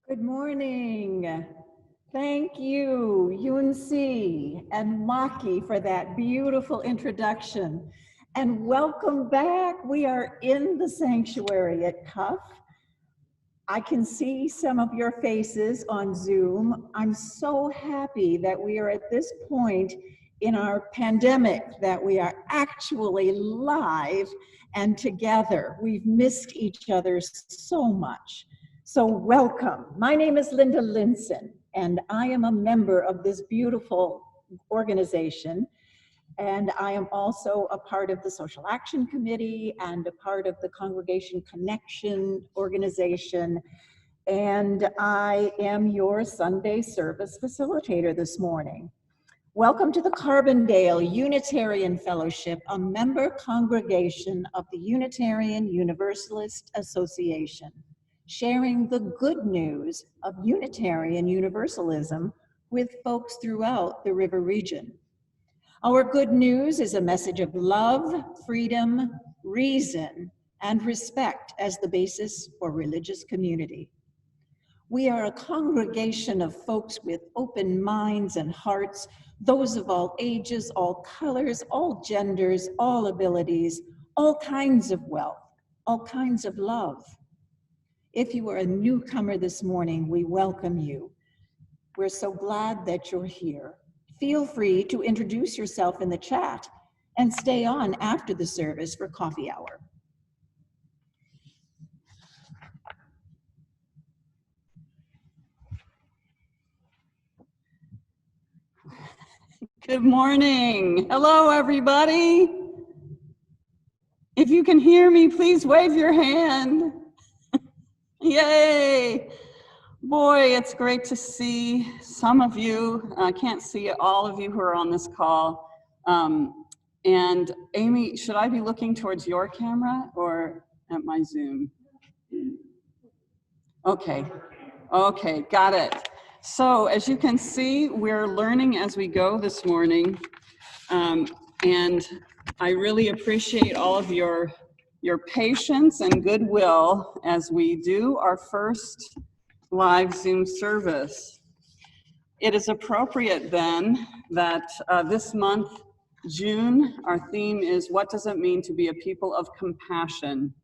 Good morning. Thank you, Yunsi and Maki, for that beautiful introduction. And welcome back. We are in the sanctuary at Cuff. I can see some of your faces on Zoom. I'm so happy that we are at this point in our pandemic, that we are actually live and together. We've missed each other so much. So welcome. My name is Linda Linson, and I am a member of this beautiful organization. And I am also a part of the Social Action Committee and a part of the Congregation Connection organization. And I am your Sunday service facilitator this morning. Welcome to the Carbondale Unitarian Fellowship, a member congregation of the Unitarian Universalist Association, sharing the good news of Unitarian Universalism with folks throughout the river region. Our good news is a message of love, freedom, reason, and respect as the basis for religious community. We are a congregation of folks with open minds and hearts, those of all ages, all colors, all genders, all abilities, all kinds of wealth, all kinds of love. If you are a newcomer this morning, we welcome you. We're so glad that you're here. Feel free to introduce yourself in the chat and stay on after the service for coffee hour. Good morning. Hello, everybody. If you can hear me, please wave your hand. Yay. Boy, it's great to see some of you. I can't see all of you who are on this call. And Amy, should I be looking towards your camera or at my Zoom? Okay, got it. So as you can see, we're learning as we go this morning. And I really appreciate all of your patience and goodwill as we do our first live Zoom service. It is appropriate then that this month, June, our theme is, what does it mean to be a people of compassion?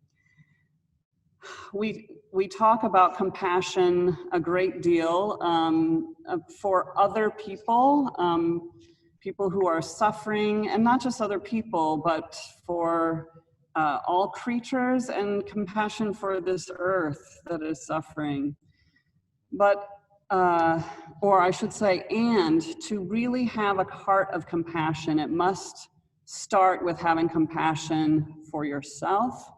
We talk about compassion a great deal for other people, people who are suffering, and not just other people, but for all creatures, and compassion for this earth that is suffering. But, or I should say, and to really have a heart of compassion, it must start with having compassion for yourself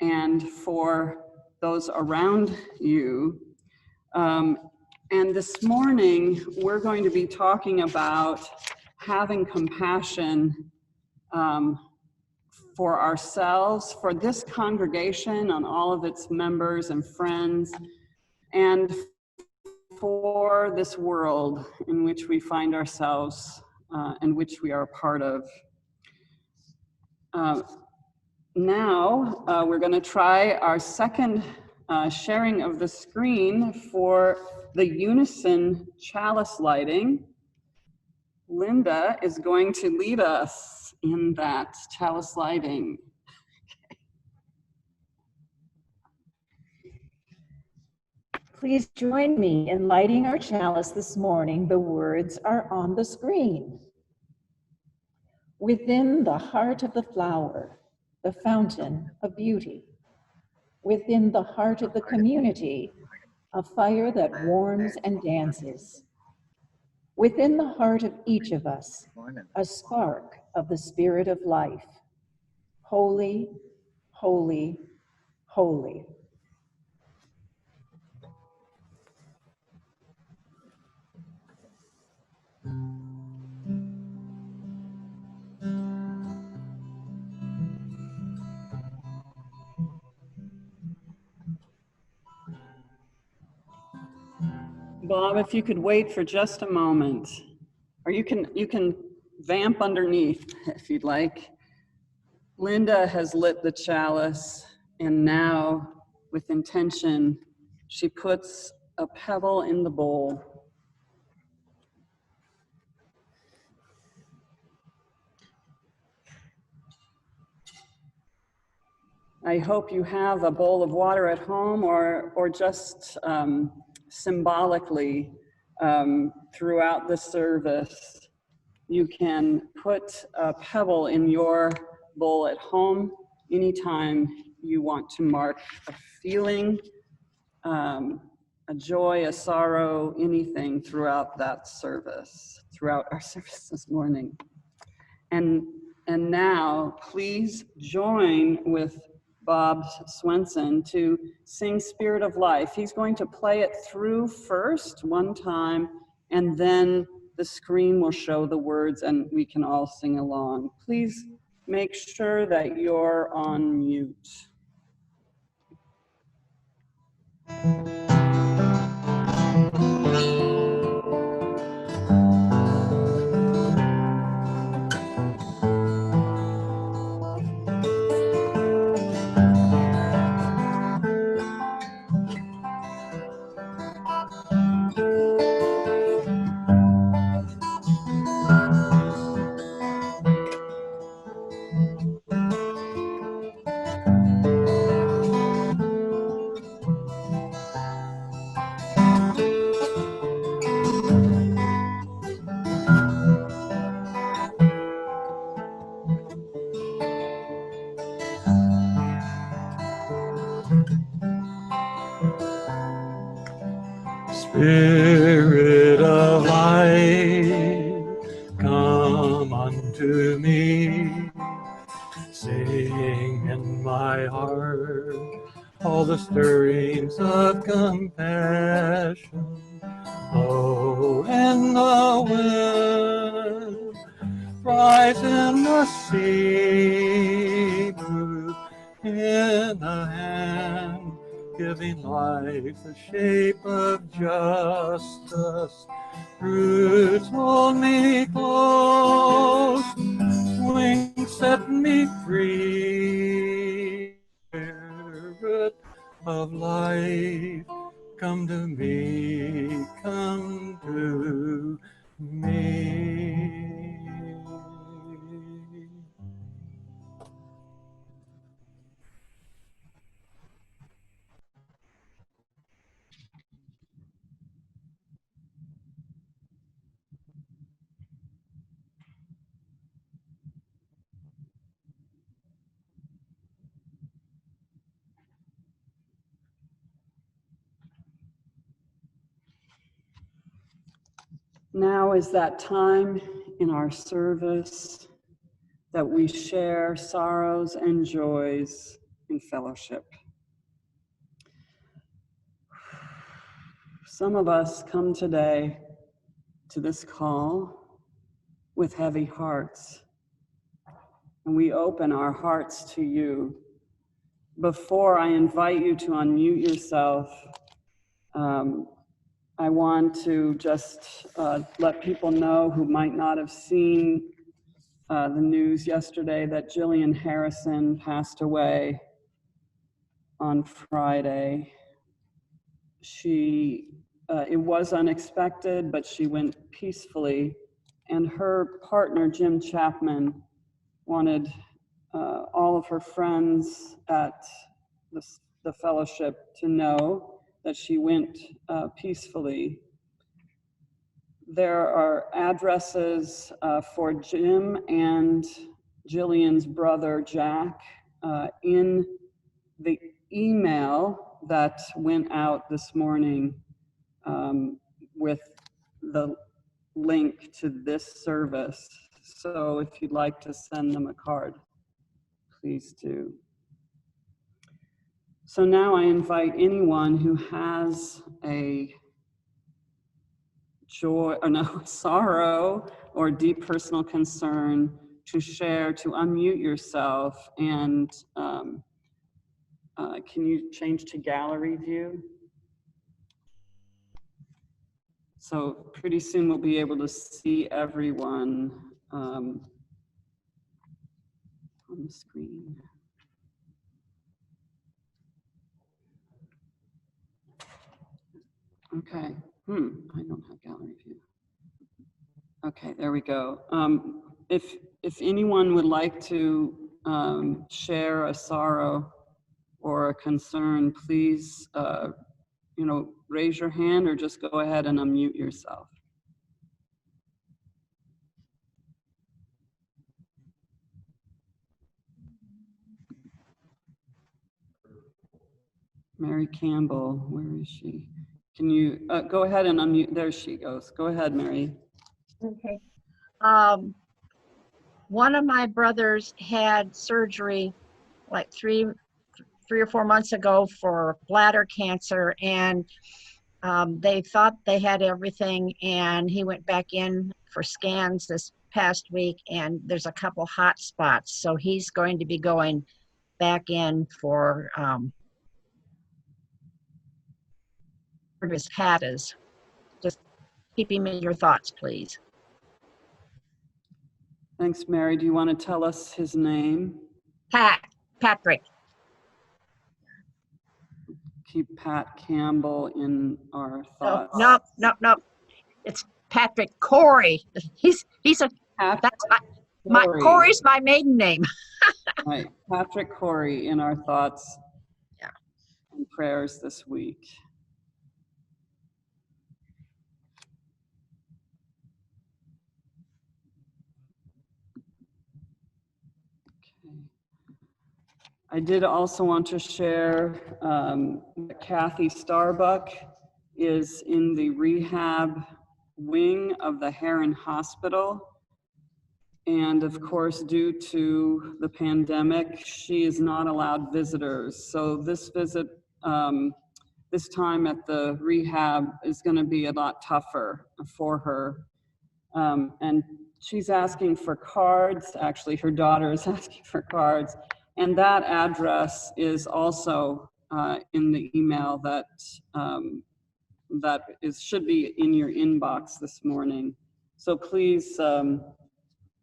and for those around you. And this morning, we're going to be talking about having compassion for ourselves, for this congregation, on all of its members and friends, and for this world in which we find ourselves and which we are a part of. Now, we're going to try our second sharing of the screen for the unison chalice lighting. Linda is going to lead us in that chalice lighting. Please join me in lighting our chalice this morning. The words are on the screen. Within the heart of the flower, the fountain of beauty. Within the heart of the community, a fire that warms and dances. Within the heart of each of us, a spark of the spirit of life. Holy, holy, holy. Bob, if you could wait for just a moment, or you can vamp underneath if you'd like. Linda has lit the chalice, and now, with intention, she puts a pebble in the bowl. I hope you have a bowl of water at home, or just symbolically throughout the service, you can put a pebble in your bowl at home anytime you want to mark a feeling, a joy, a sorrow, anything throughout that service, throughout our service this morning. And now, please join with Bob Swenson to sing Spirit of Life. He's going to play it through first, one time, and then the screen will show the words and we can all sing along. Please make sure that you're on mute. Spirit of life, come unto me. Sing in my heart all the stirrings of compassion. Blow in the wind, rise in the sea, move in the hand, giving life the shape of justice. Roots hold me close, wings set me free. Spirit of life, come to me, come to me. Now is that time in our service that we share sorrows and joys in fellowship. Some of us come today to this call with heavy hearts, and we open our hearts to you. Before I invite you to unmute yourself, I want to just let people know who might not have seen the news yesterday that Jillian Harrison passed away on Friday. It was unexpected, but she went peacefully, and her partner, Jim Chapman, wanted all of her friends at the fellowship to know that she went peacefully. There are addresses for Jim and Jillian's brother, Jack, in the email that went out this morning with the link to this service. So if you'd like to send them a card, please do. So now I invite anyone who has a joy, or no, sorrow or deep personal concern to share, to unmute yourself, and can you change to gallery view? So pretty soon we'll be able to see everyone on the screen. Okay, I don't have gallery view. Okay, there we go. If anyone would like to share a sorrow or a concern, please, raise your hand or just go ahead and unmute yourself. Mary Campbell, where is she? Can you go ahead and unmute? There she goes. Go ahead, Mary. Okay. One of my brothers had surgery like three or 4 months ago for bladder cancer, and they thought they had everything, and he went back in for scans this past week, and there's a couple hot spots, so he's going to be going back in for his PATAs. Just keep him in your thoughts, please. Thanks, Mary. Do you want to tell us his name? Patrick. Keep Pat Campbell in our thoughts. No. It's Patrick Corey. He's a that's my Corey's my maiden name. Right, Patrick Corey in our thoughts. Yeah. And prayers this week. Okay. I did also want to share that Kathy Starbuck is in the rehab wing of the Heron Hospital. And of course, due to the pandemic, she is not allowed visitors. So this visit, this time at the rehab is going to be a lot tougher for her. And she's asking for cards. Actually, her daughter is asking for cards. And that address is also in the email that should be in your inbox this morning. So please,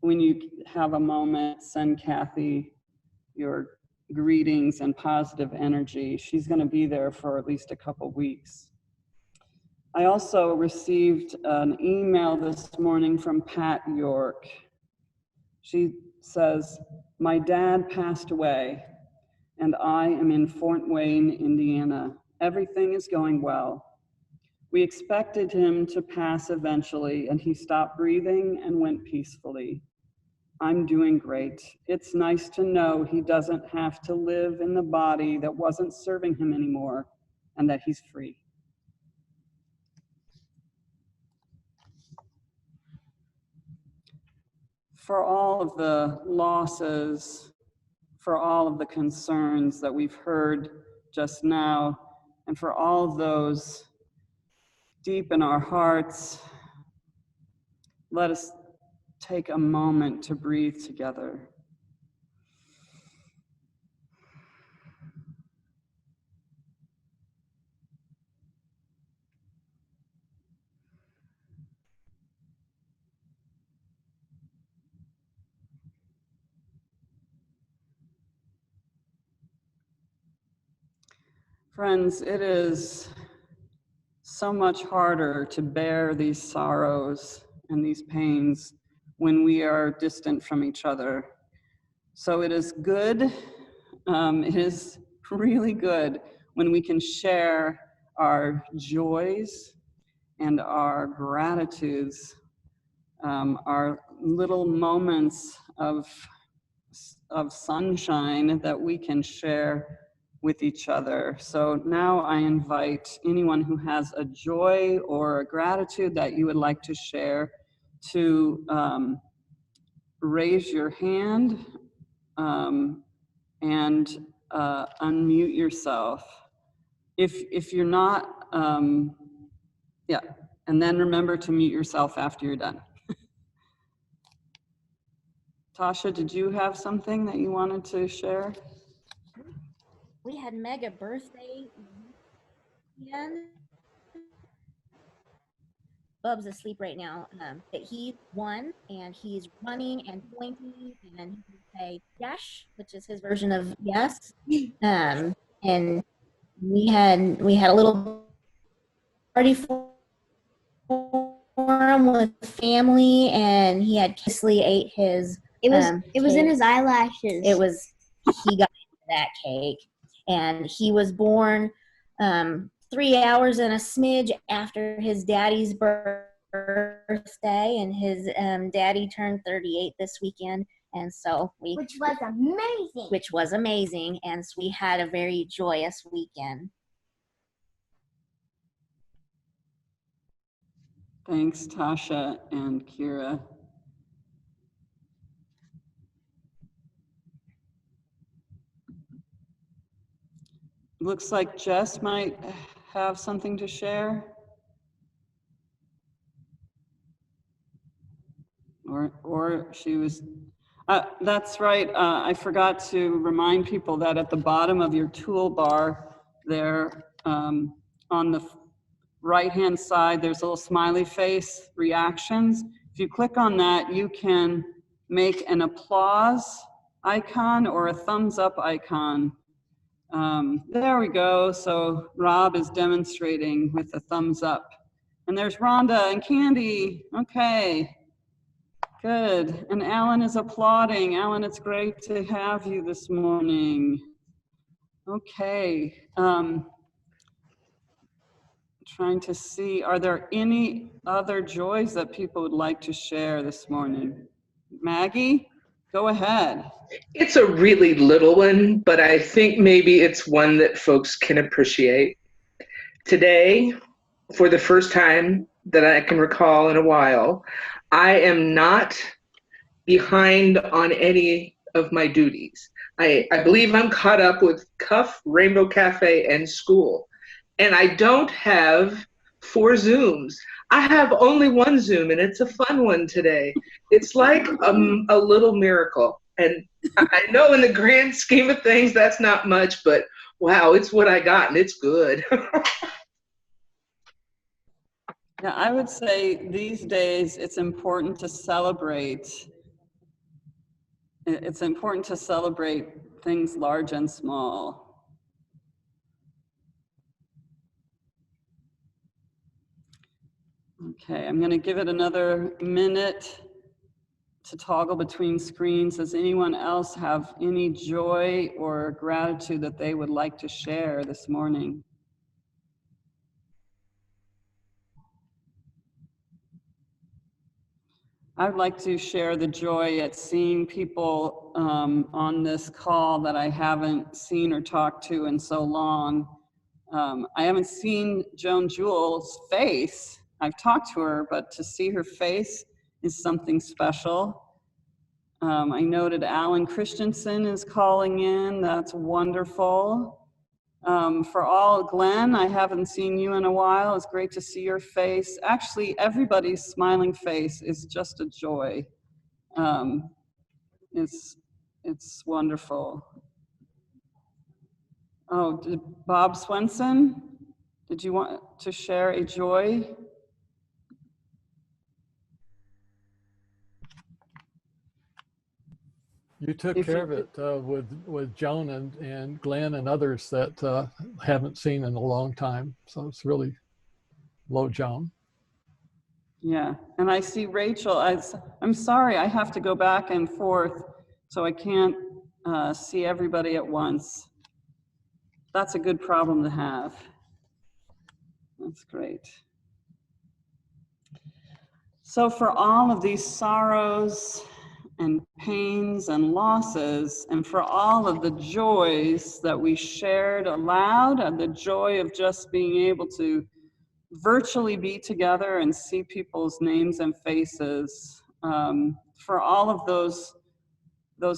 when you have a moment, send Kathy your greetings and positive energy. She's going to be there for at least a couple weeks. I also received an email this morning from Pat York. She says, "My dad passed away and I am in Fort Wayne, Indiana. Everything is going well. We expected him to pass eventually and he stopped breathing and went peacefully. I'm doing great. It's nice to know he doesn't have to live in the body that wasn't serving him anymore and that he's free." For all of the losses, for all of the concerns that we've heard just now, and for all of those deep in our hearts, let us take a moment to breathe together. Friends, it is so much harder to bear these sorrows and these pains when we are distant from each other. So it is good, it is really good when we can share our joys and our gratitudes, our little moments of sunshine that we can share with each other. So now I invite anyone who has a joy or a gratitude that you would like to share to raise your hand and unmute yourself. If you're not, yeah, and then remember to mute yourself after you're done. Tasha, did you have something that you wanted to share? We had mega birthday weekend. Bub's asleep right now. But he won, and he's running and pointing, and he can say "Yash," which is his version of yes. And we had a little party for him with family, and he had Kisley ate his. It was in cake. his eyelashes. He got that cake, and he was born 3 hours and a smidge after his daddy's birthday, and his daddy turned 38 this weekend, and so which was amazing. And so we had a very joyous weekend. Thanks, Tasha and Kira. Looks like Jess might have something to share. Or she was, that's right. I forgot to remind people that at the bottom of your toolbar there, on the right-hand side, there's a little smiley face, reactions. If you click on that, you can make an applause icon or a thumbs up icon. There we go. So Rob is demonstrating with a thumbs up. And there's Rhonda and Candy. Okay, good. And Alan is applauding. Alan, it's great to have you this morning. Okay. Trying to see, are there any other joys that people would like to share this morning? Maggie? Go ahead. It's a really little one, but I think maybe it's one that folks can appreciate. Today, for the first time that I can recall in a while, I am not behind on any of my duties. I believe I'm caught up with Cuff, Rainbow Cafe, and school. And I don't have 4 Zooms. I have only one Zoom, and it's a fun one today. It's like a little miracle. And I know in the grand scheme of things, that's not much, but wow, it's what I got, and it's good. Yeah, I would say these days it's important to celebrate. It's important to celebrate things large and small. Okay, I'm going to give it another minute to toggle between screens. Does anyone else have any joy or gratitude that they would like to share this morning? I'd like to share the joy at seeing people on this call that I haven't seen or talked to in so long. I haven't seen Joan Jewell's face. I've talked to her, but to see her face is something special. I noted Alan Christensen is calling in. That's wonderful. For all, Glenn, I haven't seen you in a while. It's great to see your face. Actually, everybody's smiling face is just a joy. It's wonderful. Oh, Bob Swenson, did you want to share a joy? You took care of it with Joan and Glenn and others that haven't seen in a long time. So it's really low, Joan. Yeah, and I see Rachel. I'm sorry, I have to go back and forth, so I can't see everybody at once. That's a good problem to have. That's great. So for all of these sorrows and pains and losses, and for all of the joys that we shared aloud, and the joy of just being able to virtually be together and see people's names and faces, for all of those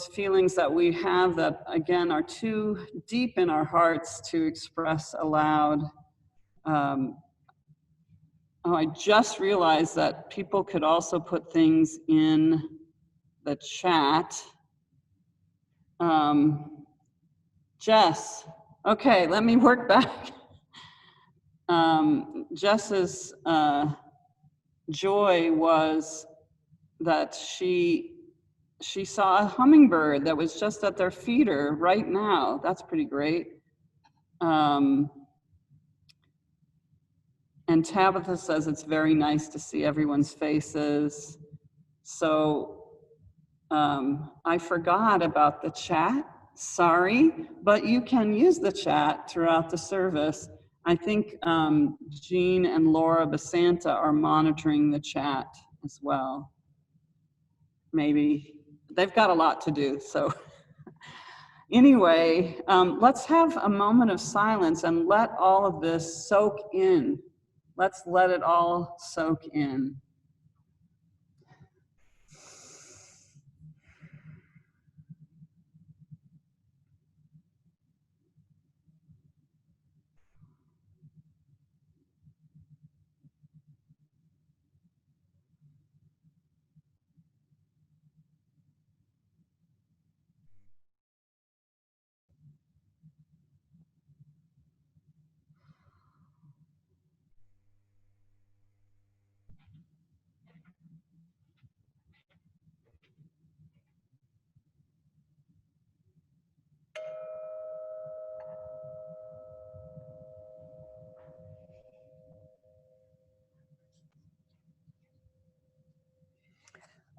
feelings that we have that, again, are too deep in our hearts to express aloud. Oh, I just realized that people could also put things in the chat. Jess, okay, let me work back. Jess's joy was that she saw a hummingbird that was just at their feeder right now. That's pretty great. And Tabitha says it's very nice to see everyone's faces. So I forgot about the chat, sorry, but you can use the chat throughout the service. I think Jean and Laura Basanta are monitoring the chat as well. Maybe, they've got a lot to do, so. Anyway, let's have a moment of silence and let all of this soak in. Let's let it all soak in.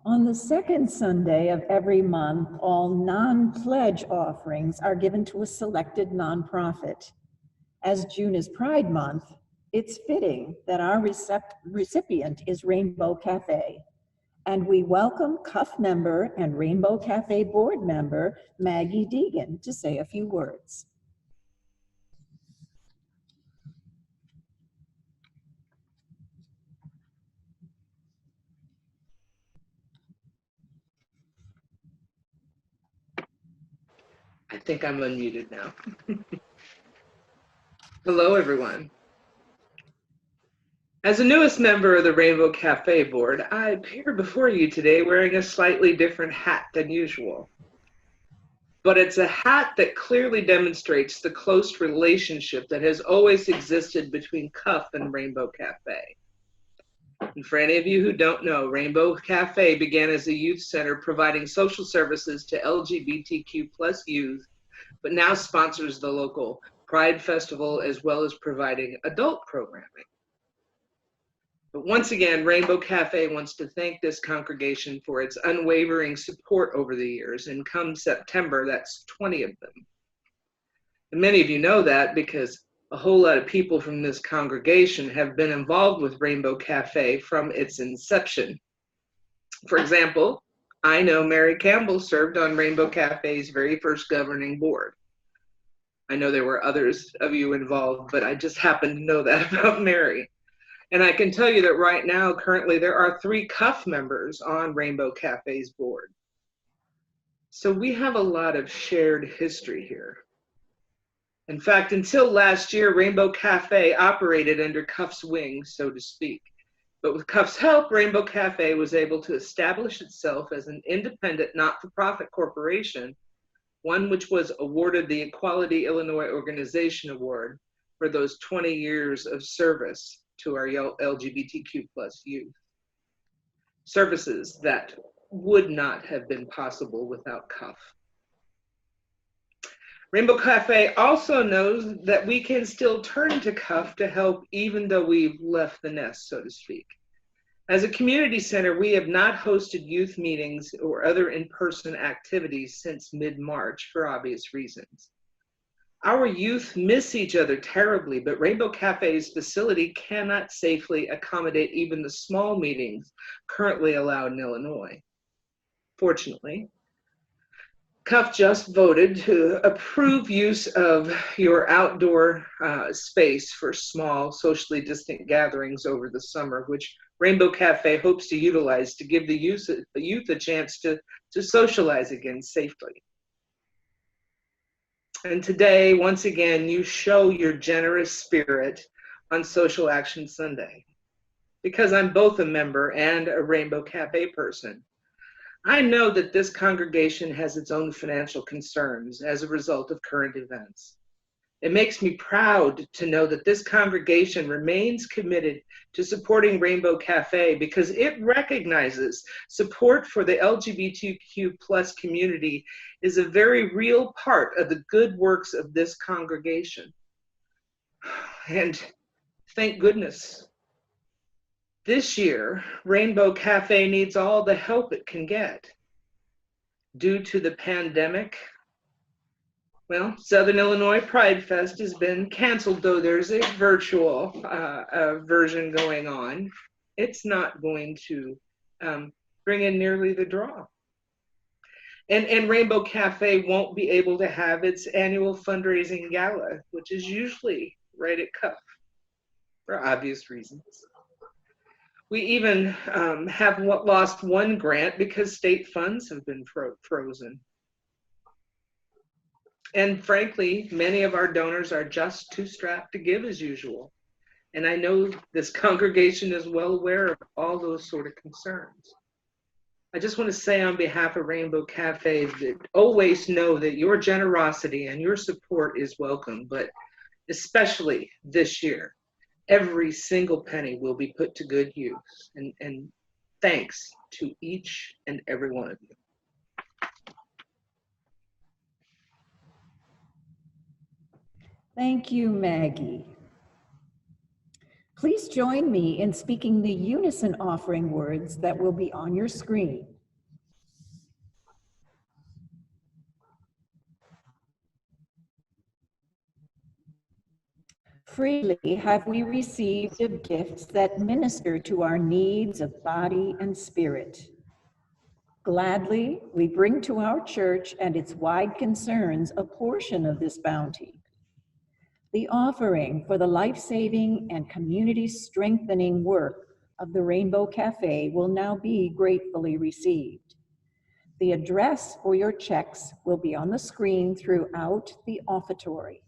On the second Sunday of every month, all non-pledge offerings are given to a selected nonprofit. As June is Pride Month, it's fitting that our recipient is Rainbow Cafe. And we welcome CUF member and Rainbow Cafe board member, Maggie Deegan, to say a few words. I think I'm unmuted now. Hello, everyone. As the newest member of the Rainbow Cafe board, I appear before you today wearing a slightly different hat than usual. But it's a hat that clearly demonstrates the close relationship that has always existed between CUF and Rainbow Cafe. And for any of you who don't know, Rainbow Cafe began as a youth center providing social services to LGBTQ+ youth, but now sponsors the local Pride Festival as well as providing adult programming. But once again, Rainbow Cafe wants to thank this congregation for its unwavering support over the years, and come September, that's 20 of them. And many of you know that because a whole lot of people from this congregation have been involved with Rainbow Cafe from its inception. For example, I know Mary Campbell served on Rainbow Cafe's very first governing board. I know there were others of you involved, but I just happen to know that about Mary. And I can tell you that right now, currently, there are 3 CUF members on Rainbow Cafe's board. So we have a lot of shared history here. In fact, until last year, Rainbow Cafe operated under CUF's wing, so to speak. But with CUF's help, Rainbow Cafe was able to establish itself as an independent, not-for-profit corporation, one which was awarded the Equality Illinois Organization Award for those 20 years of service to our LGBTQ+ youth. Services that would not have been possible without CUF. Rainbow Cafe also knows that we can still turn to CUF to help even though we've left the nest, so to speak. As a community center, we have not hosted youth meetings or other in-person activities since mid-March for obvious reasons. Our youth miss each other terribly, but Rainbow Cafe's facility cannot safely accommodate even the small meetings currently allowed in Illinois. Fortunately, CUF just voted to approve use of your outdoor space for small, socially distant gatherings over the summer, which Rainbow Cafe hopes to utilize to give the youth a chance to socialize again safely. And today, once again, you show your generous spirit on Social Action Sunday. Because I'm both a member and a Rainbow Cafe person, I know that this congregation has its own financial concerns as a result of current events. It makes me proud to know that this congregation remains committed to supporting Rainbow Cafe because it recognizes support for the LGBTQ+ community is a very real part of the good works of this congregation. And thank goodness. This year, Rainbow Cafe needs all the help it can get. Due to the pandemic, well, Southern Illinois Pride Fest has been canceled, though there's a virtual version going on. It's not going to bring in nearly the draw. And Rainbow Cafe won't be able to have its annual fundraising gala, which is usually right at CUF, for obvious reasons. We even have lost one grant because state funds have been frozen. And frankly, many of our donors are just too strapped to give as usual. And I know this congregation is well aware of all those sort of concerns. I just want to say on behalf of Rainbow Cafe that always know that your generosity and your support is welcome, but especially this year, every single penny will be put to good use. And thanks to each and every one of you. Thank you, Maggie. Please join me in speaking the unison offering words that will be on your screen. Freely have we received of gifts that minister to our needs of body and spirit. Gladly, we bring to our church and its wide concerns a portion of this bounty. The offering for the life-saving and community-strengthening work of the Rainbow Cafe will now be gratefully received. The address for your checks will be on the screen throughout the offertory.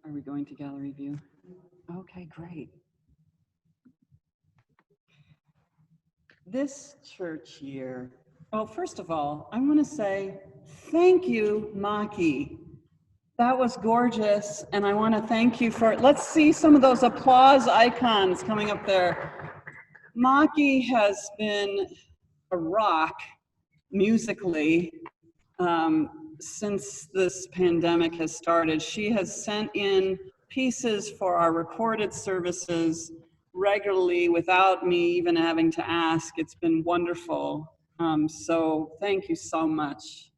Are we going to gallery view? Okay, great. This church year, well, first of all, I want to say thank you, Maki. That was gorgeous, and I want to thank you for, let's see some of those applause icons coming up there. Maki has been a rock musically since this pandemic has started. She has sent in pieces for our recorded services regularly without me even having to ask. It's been wonderful. So thank you so much.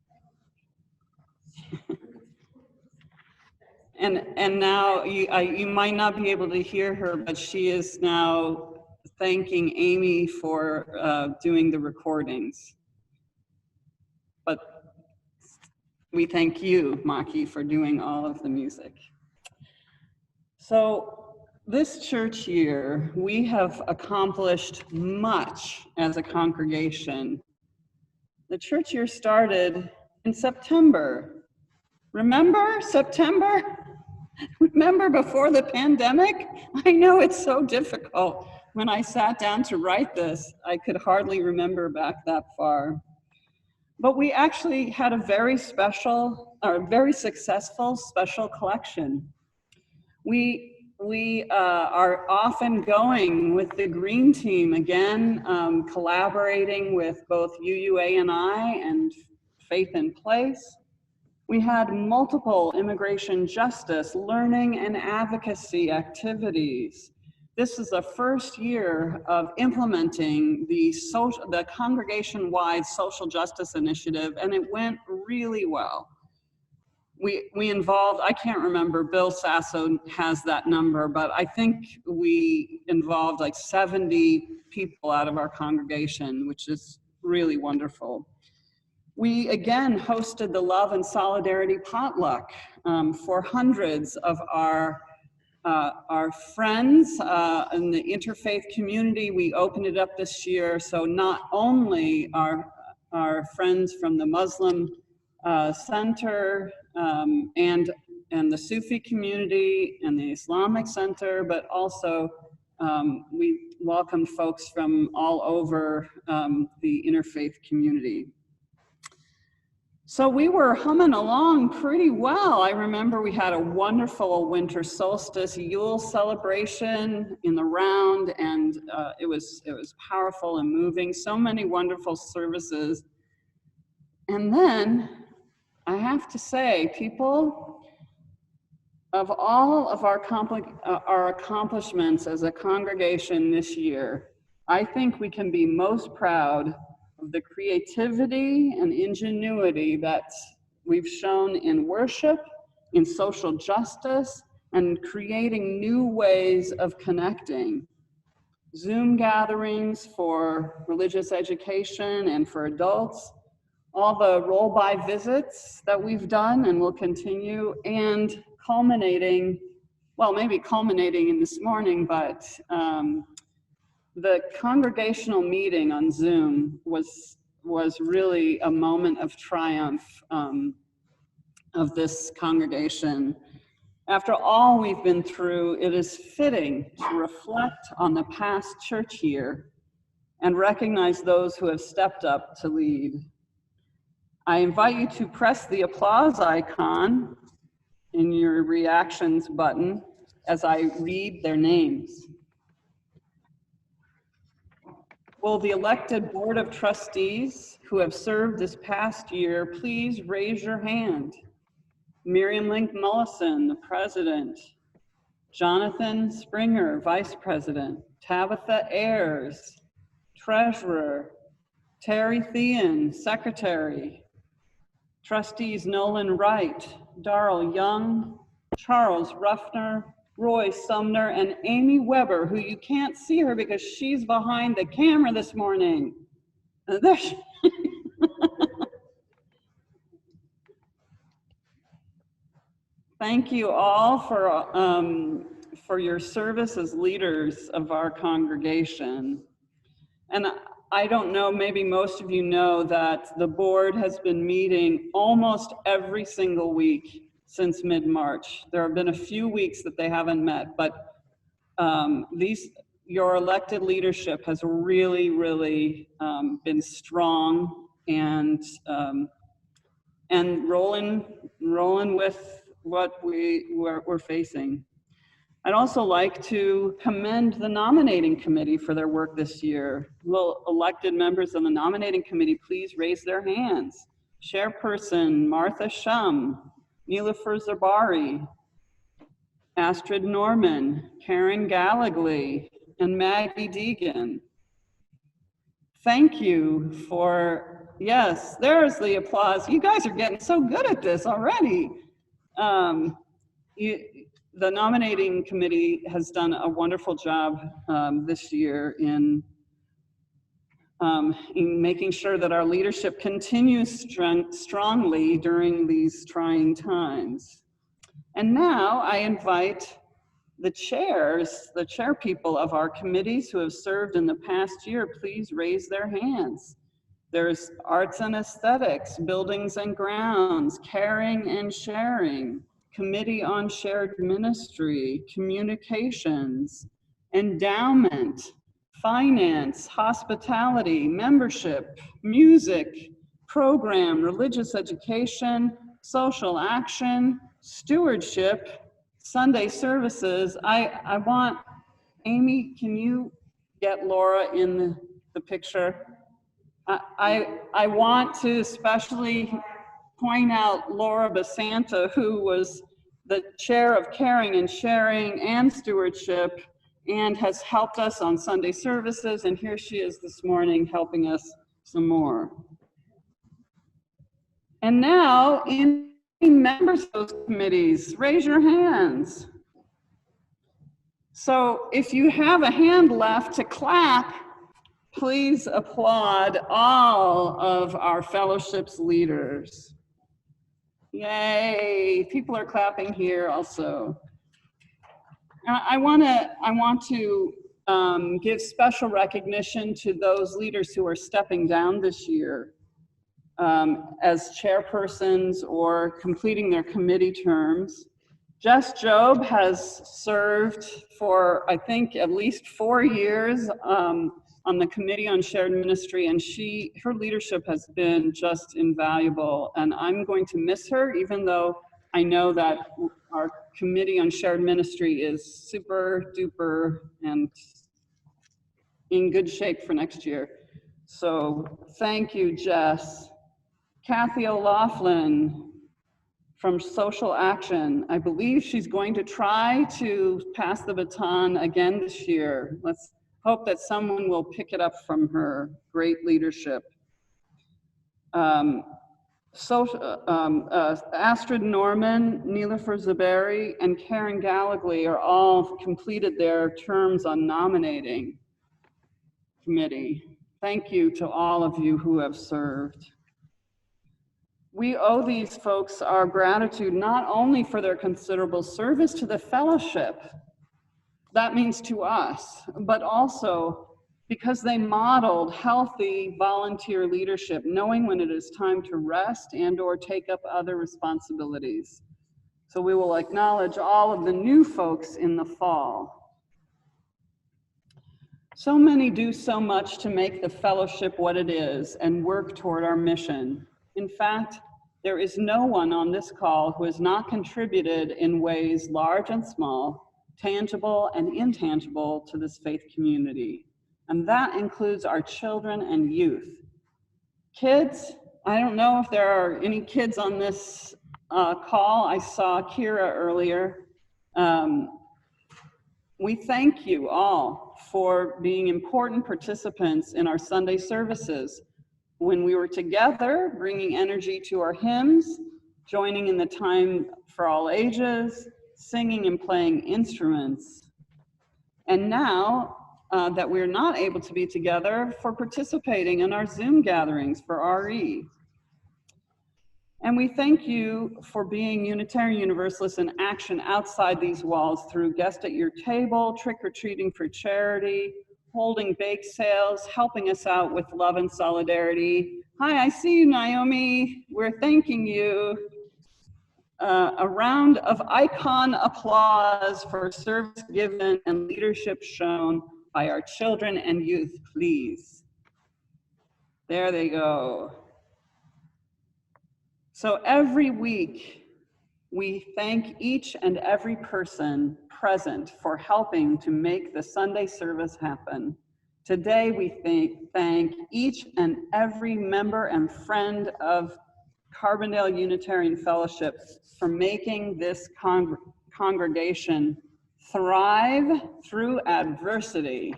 And now you might not be able to hear her, but she is now thanking Amy for doing the recordings. But we thank you, Maki, for doing all of the music. So this church year, we have accomplished much as a congregation. The church year started in September. Remember September? Remember before the pandemic? I know it's so difficult. When I sat down to write this, I could hardly remember back that far. But we actually had a very special, or very successful special collection. We are often going with the Green Team again, collaborating with both UUANI and Faith in Place. We had multiple immigration justice, learning and advocacy activities. This is the first year of implementing the congregation-wide social justice initiative, and it went really well. We involved, I can't remember, Bill Sasso has that number, but I think we involved like 70 people out of our congregation, which is really wonderful. We again hosted the Love and Solidarity Potluck for hundreds of our friends in the interfaith community. We opened it up this year, so not only our friends from the Muslim Center and the Sufi community and the Islamic Center, but also we welcomed folks from all over the interfaith community. So we were humming along pretty well. I remember we had a wonderful winter solstice Yule celebration in the round, and it was powerful and moving. So many wonderful services. And then I have to say, people, of all of our accomplishments as a congregation this year, I think we can be most proud of the creativity and ingenuity that we've shown in worship, in social justice, and creating new ways of connecting. Zoom gatherings for religious education and for adults, all the roll-by visits that we've done and will continue, and culminating, well, maybe culminating in this morning, but the congregational meeting on Zoom was really a moment of triumph of this congregation. After all we've been through, it is fitting to reflect on the past church year and recognize those who have stepped up to lead. I invite you to press the applause icon in your reactions button as I read their names. Will the elected Board of Trustees who have served this past year please raise your hand? Miriam Link Mullison, the President. Jonathan Springer, Vice President. Tabitha Ayers, Treasurer. Terry Thean, Secretary. Trustees Nolan Wright, Darrell Young, Charles Ruffner, Roy Sumner, and Amy Weber, who you can't see her because she's behind the camera this morning. There she Thank you all for your service as leaders of our congregation. And I don't know, maybe most of you know that the board has been meeting almost every single week since mid-March. There have been a few weeks that they haven't met, but your elected leadership has really, really been strong and rolling with what we're facing. I'd also like to commend the nominating committee for their work this year. Will elected members of the nominating committee please raise their hands? Chairperson Martha Shum, Nilofer Zabari, Astrid Norman, Karen Gallagly, and Maggie Deegan. Thank you for, yes, there's the applause. You guys are getting so good at this already. The nominating committee has done a wonderful job this year in making sure that our leadership continues strongly during these trying times. And now I invite the chair people of our committees who have served in the past year, please raise their hands. There's Arts and Aesthetics, Buildings and Grounds, Caring and Sharing, Committee on Shared Ministry, Communications, Endowment, Finance, Hospitality, Membership, Music, program, religious education, social action, stewardship, Sunday services. I want, Amy, can you get Laura in the picture? I want to especially point out Laura Basanta, who was the chair of caring and sharing and stewardship and has helped us on Sunday services. And here she is this morning helping us some more. And now, any members of those committees, raise your hands. So if you have a hand left to clap, please applaud all of our fellowship's leaders. Yay, people are clapping here also. I want to give special recognition to those leaders who are stepping down this year as chairpersons or completing their committee terms. Jess Job has served for, I think, at least 4 years on the Committee on Shared Ministry, and her leadership has been just invaluable. And I'm going to miss her, even though I know that our Committee on Shared Ministry is super duper and in good shape for next year. So thank you, Jess. Kathy O'Laughlin from Social Action. I believe she's going to try to pass the baton again this year. Let's hope that someone will pick it up from her. Great leadership. Astrid Norman, Nilofer Zaberi, and Karen Gallagly are all completed their terms on nominating committee. Thank you to all of you who have served. We owe these folks our gratitude not only for their considerable service to the fellowship, that means to us, but also because they modeled healthy volunteer leadership, knowing when it is time to rest and/or take up other responsibilities. So we will acknowledge all of the new folks in the fall. So many do so much to make the fellowship what it is and work toward our mission. In fact, there is no one on this call who has not contributed in ways large and small, tangible and intangible to this faith community. And that includes our children and youth. Kids, I don't know if there are any kids on this call. I saw Kira earlier. We thank you all for being important participants in our Sunday services. When we were together, bringing energy to our hymns, joining in the time for all ages, singing and playing instruments. And now that we're not able to be together, for participating in our Zoom gatherings for RE. And we thank you for being Unitarian Universalists in action outside these walls through guest at your table, trick-or-treating for charity, holding bake sales, helping us out with love and solidarity. Hi, I see you, Naomi. We're thanking you. A round of icon applause for service given and leadership shown by our children and youth, please. There they go. So every week, we thank each and every person present for helping to make the Sunday service happen. Today, we thank each and every member and friend of Carbondale Unitarian Fellowship for making this congregation thrive through adversity.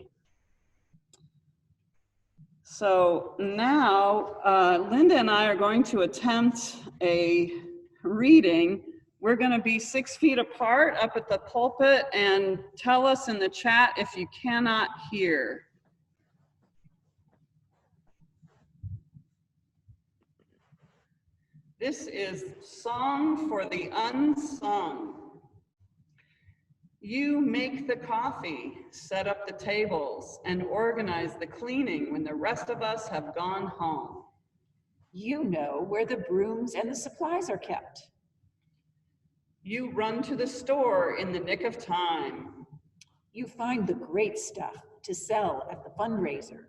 So now, Linda and I are going to attempt a reading. We're going to be 6 feet apart up at the pulpit, and tell us in the chat if you cannot hear. This is Song for the Unsung. You make the coffee, set up the tables, and organize the cleaning when the rest of us have gone home. You know where the brooms and the supplies are kept. You run to the store in the nick of time. You find the great stuff to sell at the fundraiser.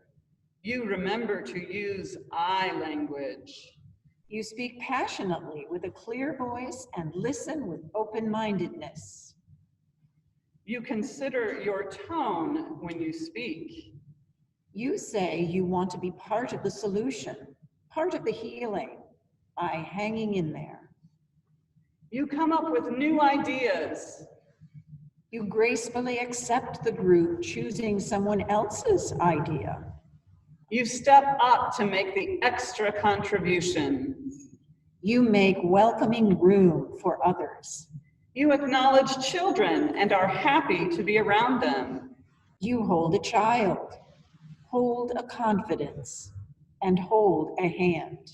You remember to use I language. You speak passionately with a clear voice and listen with open-mindedness. You consider your tone when you speak. You say you want to be part of the solution, part of the healing, by hanging in there. You come up with new ideas. You gracefully accept the group choosing someone else's idea. You step up to make the extra contribution. You make welcoming room for others. You acknowledge children and are happy to be around them. You hold a child, hold a confidence, and hold a hand.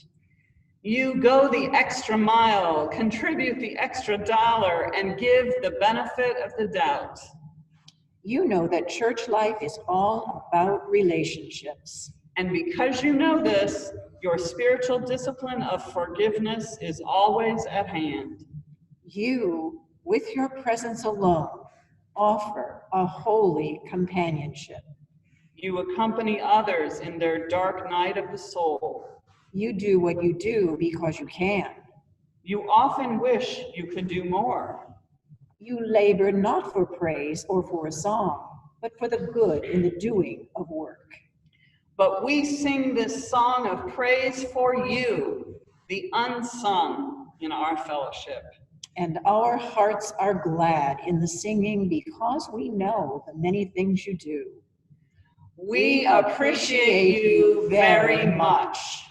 You go the extra mile, contribute the extra dollar, and give the benefit of the doubt. You know that church life is all about relationships. And because you know this, your spiritual discipline of forgiveness is always at hand. You, with your presence alone, offer a holy companionship. You accompany others in their dark night of the soul. You do what you do because you can. You often wish you could do more. You labor not for praise or for a song, but for the good in the doing of work. But we sing this song of praise for you, the unsung in our fellowship. And our hearts are glad in the singing because we know the many things you do. We appreciate you very much.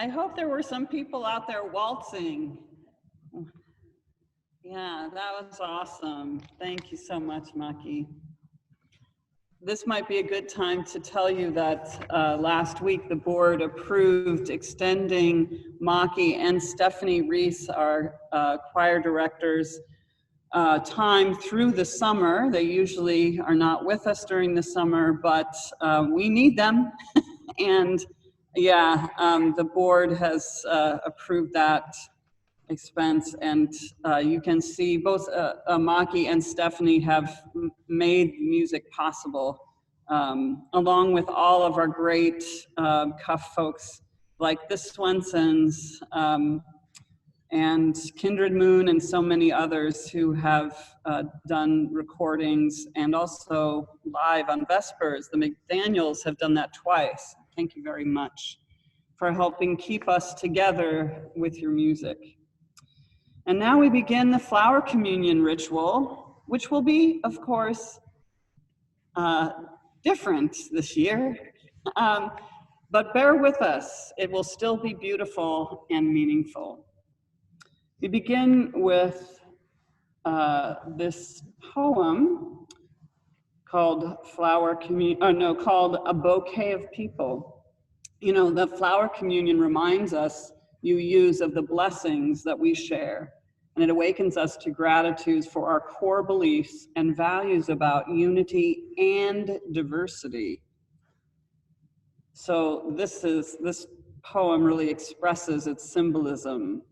I hope there were some people out there waltzing. Yeah, that was awesome. Thank you so much, Maki. This might be a good time to tell you that last week the board approved extending Maki and Stephanie Reese, our choir directors, time through the summer. They usually are not with us during the summer, but we need them. And yeah, the board has approved that expense, and you can see both Maki and Stephanie have made music possible, along with all of our great cuff folks like the Swensons and Kindred Moon and so many others who have done recordings and also live on Vespers. The McDaniels have done that twice. Thank you very much for helping keep us together with your music. And now we begin the flower communion ritual, which will be, of course, different this year. But bear with us, it will still be beautiful and meaningful. We begin with this poem called called A Bouquet of People. You know, the flower communion reminds us, you use, of the blessings that we share, and it awakens us to gratitude for our core beliefs and values about unity and diversity. So this poem really expresses its symbolism.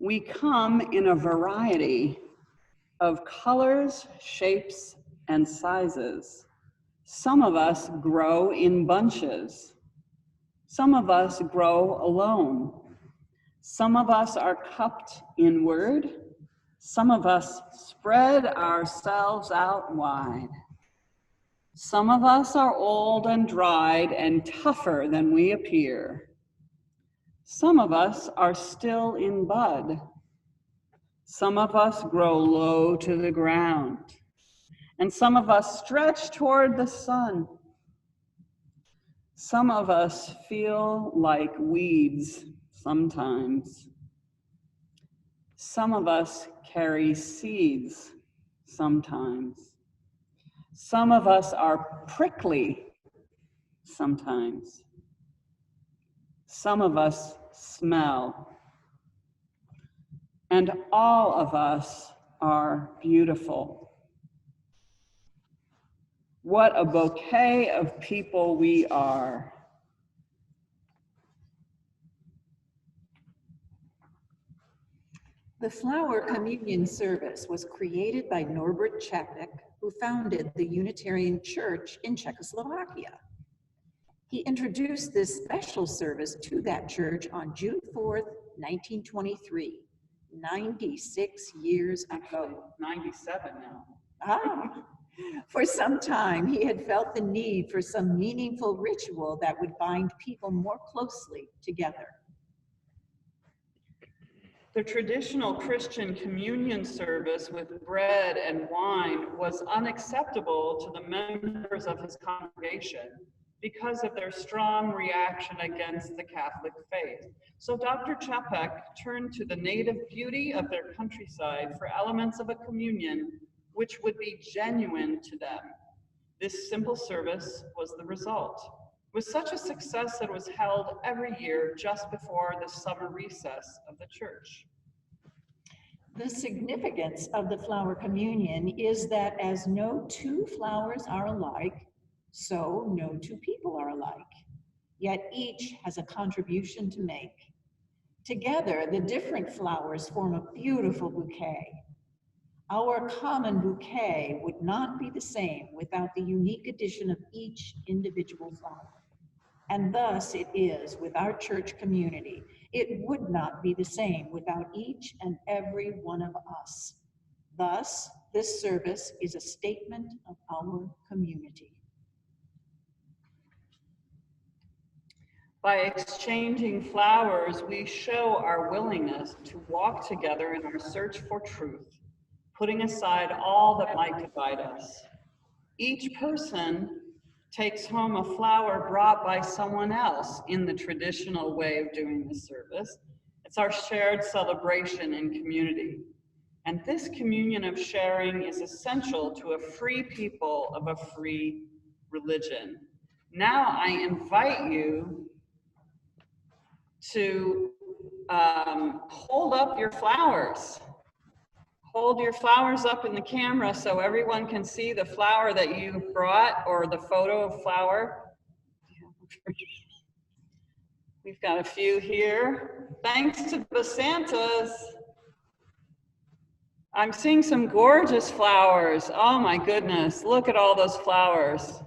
We come in a variety of colors, shapes, and sizes. Some of us grow in bunches. Some of us grow alone. Some of us are cupped inward. Some of us spread ourselves out wide. Some of us are old and dried and tougher than we appear. Some of us are still in bud. Some of us grow low to the ground. And some of us stretch toward the sun. Some of us feel like weeds sometimes. Some of us carry seeds sometimes. Some of us are prickly sometimes. Some of us smell. And all of us are beautiful. What a bouquet of people we are. The flower communion service was created by Norbert Čapek, who founded the Unitarian Church in Czechoslovakia. He introduced this special service to that church on June 4th, 1923, 96 years ago. 97 now. Ah, for some time, he had felt the need for some meaningful ritual that would bind people more closely together. The traditional Christian communion service with bread and wine was unacceptable to the members of his congregation because of their strong reaction against the Catholic faith. So Dr. Čapek turned to the native beauty of their countryside for elements of a communion which would be genuine to them. This simple service was the result. It was such a success that it was held every year just before the summer recess of the church. The significance of the flower communion is that as no two flowers are alike, so no two people are alike, yet each has a contribution to make. Together, the different flowers form a beautiful bouquet. Our common bouquet would not be the same without the unique addition of each individual flower. And thus it is with our church community. It would not be the same without each and every one of us. Thus, this service is a statement of our community. By exchanging flowers, we show our willingness to walk together in our search for truth, putting aside all that might divide us. Each person takes home a flower brought by someone else in the traditional way of doing the service. It's our shared celebration in community. And this communion of sharing is essential to a free people of a free religion. Now I invite you to hold up your flowers. Hold your flowers up in the camera so everyone can see the flower that you brought or the photo of flower. We've got a few here. Thanks to the Santas. I'm seeing some gorgeous flowers. Oh my goodness, look at all those flowers.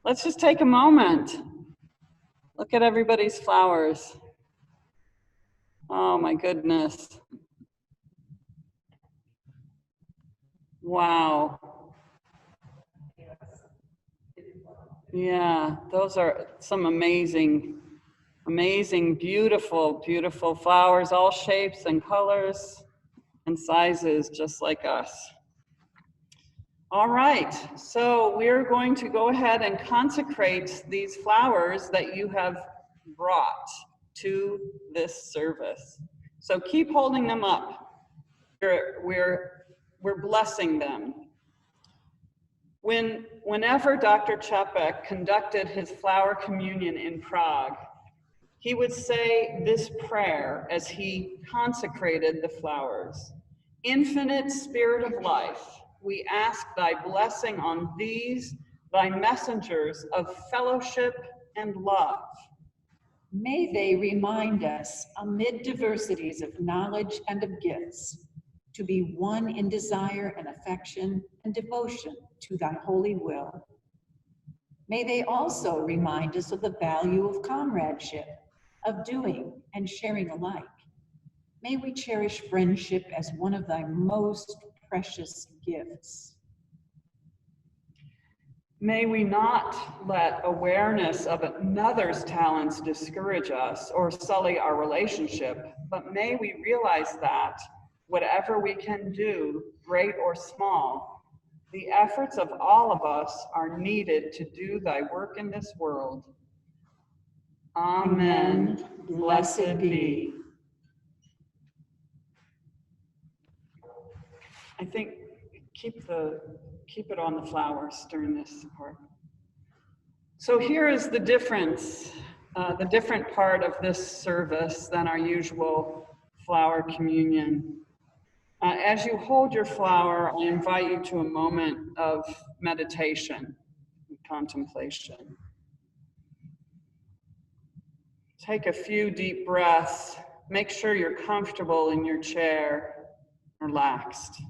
Let's just take a moment. Look at everybody's flowers. Oh my goodness. Wow. Yeah, those are some amazing, beautiful, beautiful flowers, all shapes and colors and sizes, just like us. All right, so we're going to go ahead and consecrate these flowers that you have brought to this service. So keep holding them up. We're blessing them. Whenever Dr. Čapek conducted his flower communion in Prague, he would say this prayer as he consecrated the flowers. Infinite Spirit of life, we ask thy blessing on these, thy messengers of fellowship and love. May they remind us, amid diversities of knowledge and of gifts, to be one in desire and affection and devotion to thy holy will. May they also remind us of the value of comradeship, of doing and sharing alike. May we cherish friendship as one of thy most precious gifts. May we not let awareness of another's talents discourage us or sully our relationship, but may we realize that whatever we can do, great or small, the efforts of all of us are needed to do thy work in this world. Amen. Blessed be. I think keep it on the flowers during this part. So here is the difference, the different part of this service than our usual flower communion. As you hold your flower, I invite you to a moment of meditation and contemplation. Take a few deep breaths. Make sure you're comfortable in your chair, relaxed.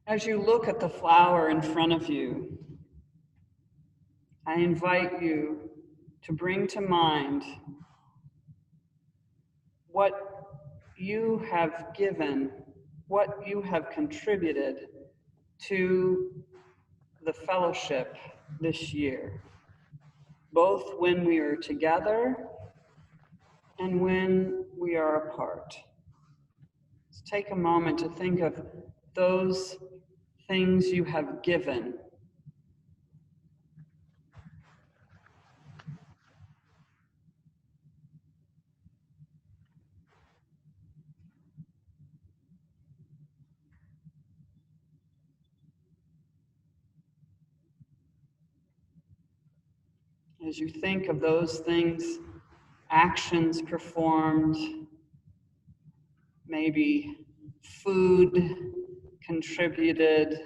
As you look at the flower in front of you, I invite you to bring to mind what you have given, what you have contributed to the fellowship this year, both when we are together and when we are apart. Let's take a moment to think of those things you have given. As you think of those things, actions performed, maybe food contributed,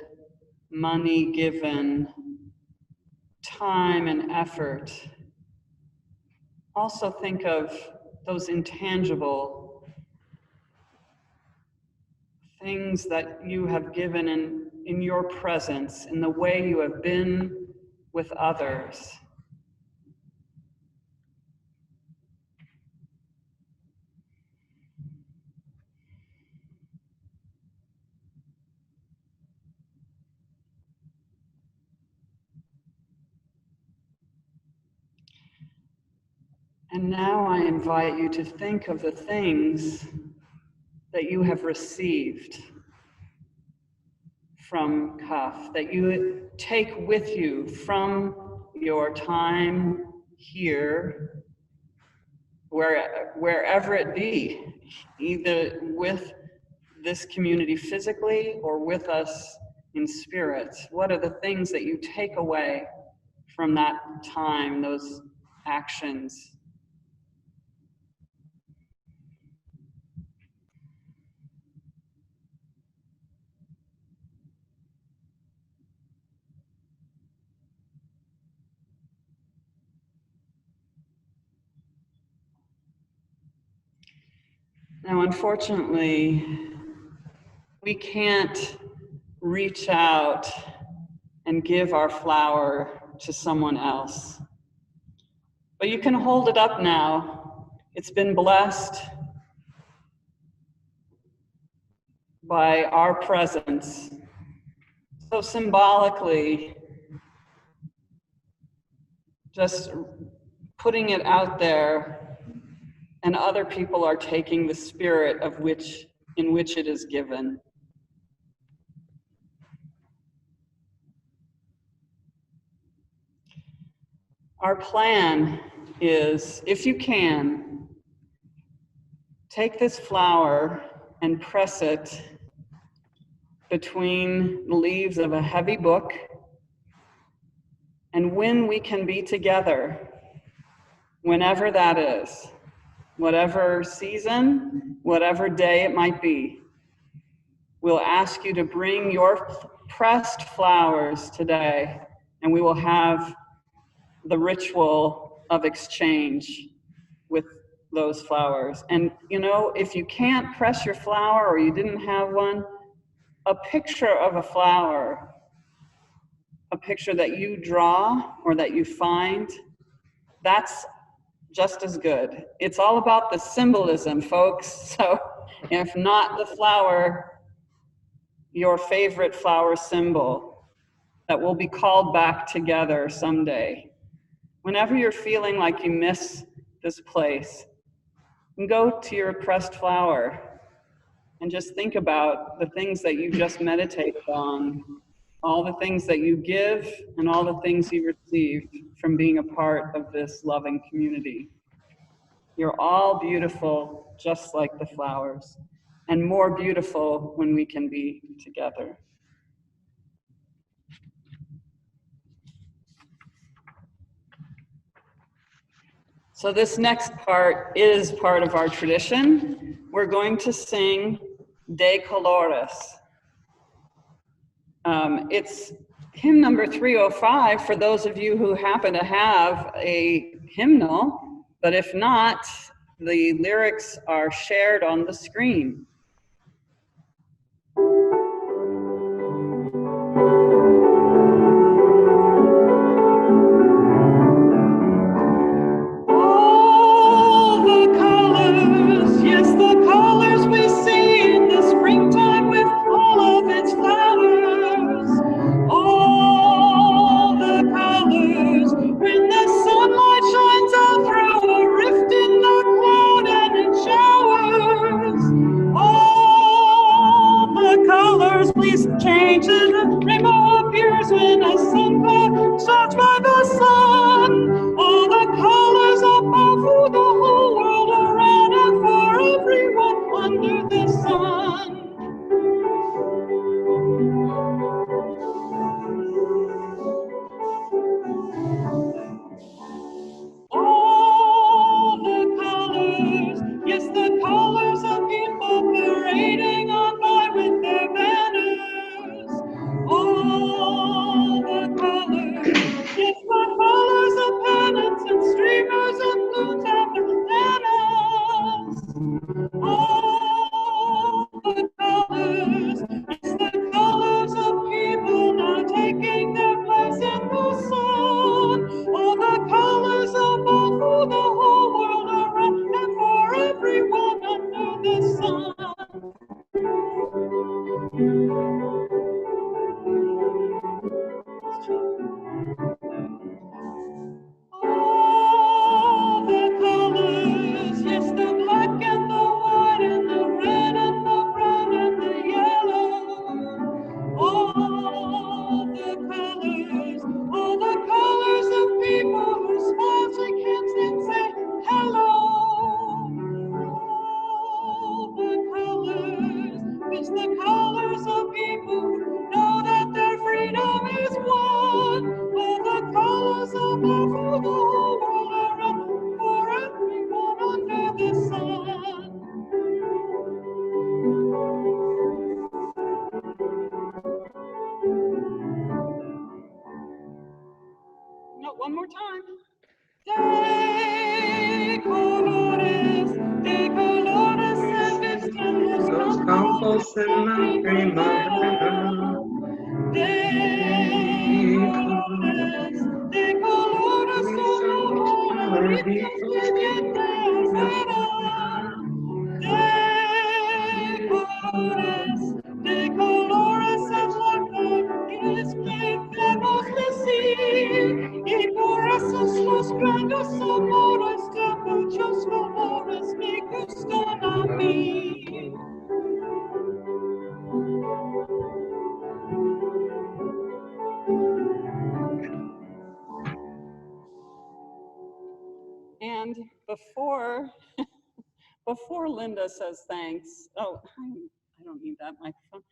money given, time and effort. Also think of those intangible things that you have given in your presence, in the way you have been with others. And now I invite you to think of the things that you have received from Kaf, that you take with you from your time here, wherever it be, either with this community physically or with us in spirit. What are the things that you take away from that time, those actions? Now, unfortunately, we can't reach out and give our flower to someone else. But you can hold it up now. It's been blessed by our presence. So symbolically, just putting it out there, and other people are taking the spirit of in which it is given. Our plan is, if you can, take this flower and press it between the leaves of a heavy book, and when we can be together, whenever that is, whatever season, whatever day it might be, we'll ask you to bring your pressed flowers today, and we will have the ritual of exchange with those flowers. And you know, if you can't press your flower or you didn't have one, a picture of a flower, a picture that you draw or that you find, that's just as good. It's all about the symbolism, folks. So if not the flower, your favorite flower symbol that will be called back together someday. Whenever you're feeling like you miss this place, you can go to your pressed flower and just think about the things that you just meditated on, all the things that you give and all the things you received from being a part of this loving community. You're all beautiful, just like the flowers, and more beautiful when we can be together. So this next part is part of our tradition. We're going to sing De Colores. It's hymn number 305 for those of you who happen to have a hymnal, but if not, the lyrics are shared on the screen. All the colors, yes, the colors we see in the springtime with all of its flowers. All the colors, when the sunlight shines out through a rift in the cloud and it showers. All the colors, please change. The rainbow appears when a sunflower starts by the sun. All the colors above for the whole world around and for everyone under the sun. All the colors, yes, the colors of people parading on by with their banners. All the colors, yes, the colors of pen and No, one more time. De colores Los campos en la primavera. de colores son pajaritos que de colores es la que debemos decir, y por esos los grandes amores de muchos colores me gustan a mí. And before Linda says thanks, oh, I don't need that microphone.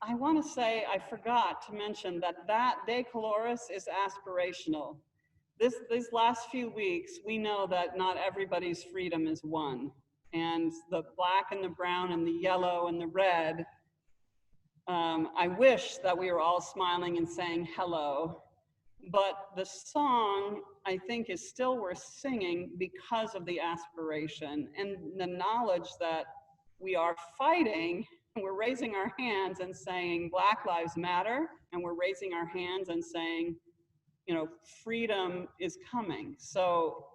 I want to say, I forgot to mention that De Colores is aspirational. These last few weeks, we know that not everybody's freedom is won. And the black and the brown and the yellow and the red, I wish that we were all smiling and saying hello. But the song, I think, is still worth singing because of the aspiration and the knowledge that we are fighting. We're raising our hands and saying Black Lives Matter, and we're raising our hands and saying, you know, freedom is coming. So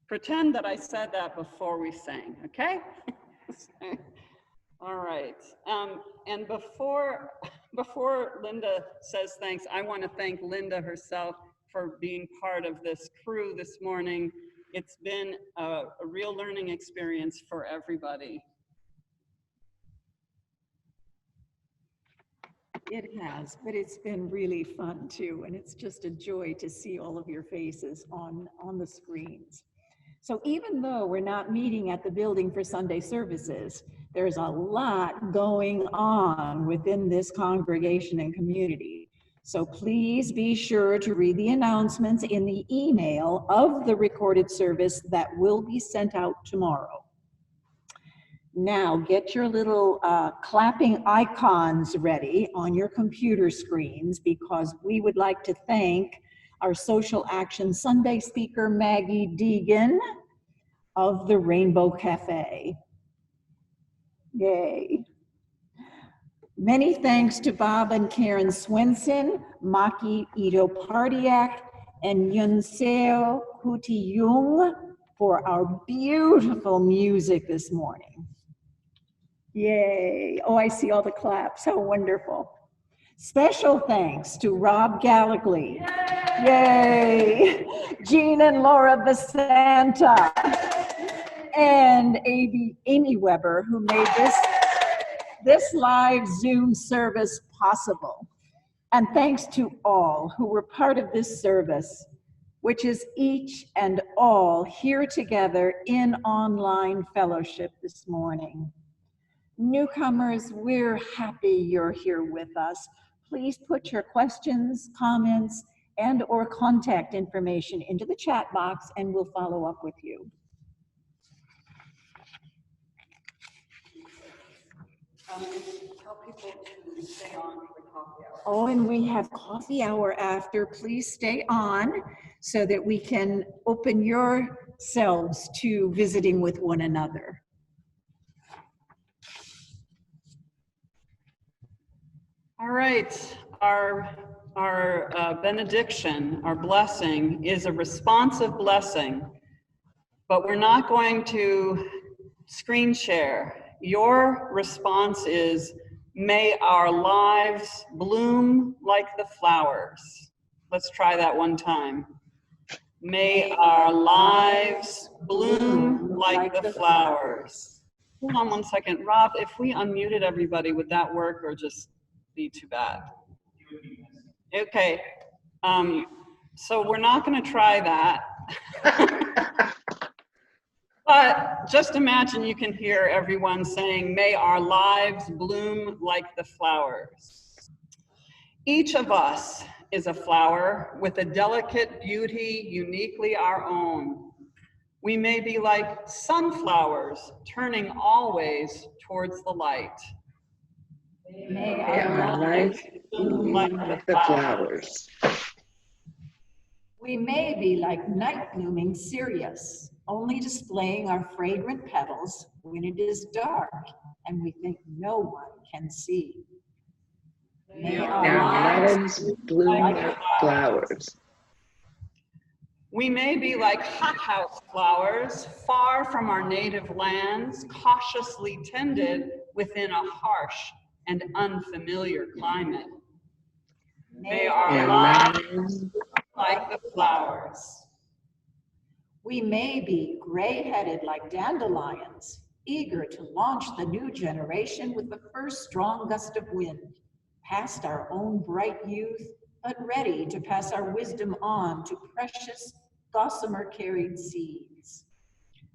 pretend that I said that before we sang, okay? All right, and before Linda says thanks, I want to thank Linda herself for being part of this crew this morning. It's been a real learning experience for everybody. It has, but it's been really fun too, and it's just a joy to see all of your faces on the screens. So even though we're not meeting at the building for Sunday services, there's a lot going on within this congregation and community. So please be sure to read the announcements in the email of the recorded service that will be sent out tomorrow. Now get your little clapping icons ready on your computer screens, because we would like to thank our Social Action Sunday speaker, Maggie Deegan of the Rainbow Cafe. Yay. Many thanks to Bob and Karen Swenson, Maki Ito Pardiak, and Yunseo Huti Jung for our beautiful music this morning. Yay. Oh, I see all the claps. How wonderful. Special thanks to Rob Gallagly. Yay. Jean and Laura Basanta. And Amy Weber, who made this live Zoom service possible. And thanks to all who were part of this service, which is each and all here together in online fellowship this morning. Newcomers, we're happy you're here with us. Please put your questions, comments, and/or contact information into the chat box, and we'll follow up with you. Tell people to stay on for the coffee hour. Oh, and we have coffee hour after. Please stay on so that we can open yourselves to visiting with one another. All right, our benediction, our blessing, is a responsive blessing, but we're not going to screen share. Your response is, may our lives bloom like the flowers. Let's try that one time. May our lives bloom like the flowers. Hold on one second. Rob, if we unmuted everybody, would that work or just be too bad? Okay, so we're not going to try that. But just imagine you can hear everyone saying, may our lives bloom like the flowers. Each of us is a flower with a delicate beauty uniquely our own. We may be like sunflowers, turning always towards the light. May our lives bloom like the flowers. We may be like night blooming Sirius, only displaying our fragrant petals when it is dark and we think no one can see. May our lives bloom like flowers. We may be like hothouse flowers, far from our native lands, cautiously tended within a harsh and unfamiliar climate. May our lives like the flowers. We may be gray-headed like dandelions, eager to launch the new generation with the first strong gust of wind, past our own bright youth, but ready to pass our wisdom on to precious, gossamer-carried seeds.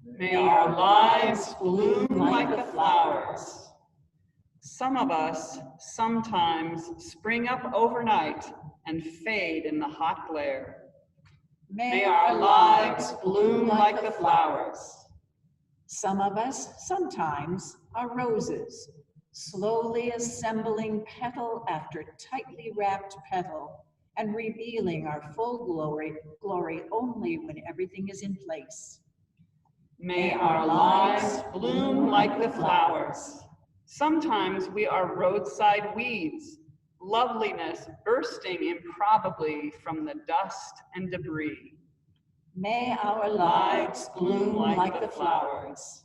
May our lives bloom like the flowers. Some of us sometimes spring up overnight and fade in the hot glare. May our lives bloom like the flowers. Some of us sometimes are roses, slowly assembling petal after tightly wrapped petal and revealing our full glory only when everything is in place. May our lives bloom like the flowers. Sometimes we are roadside weeds, loveliness bursting improbably from the dust and debris. May our lives bloom like the flowers.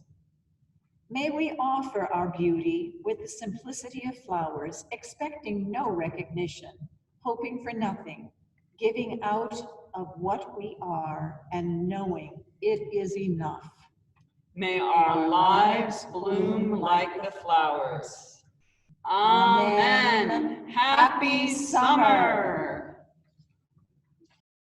May we offer our beauty with the simplicity of flowers, expecting no recognition, hoping for nothing, giving out of what we are and knowing it is enough. May our lives bloom like the flowers. Amen. Happy summer.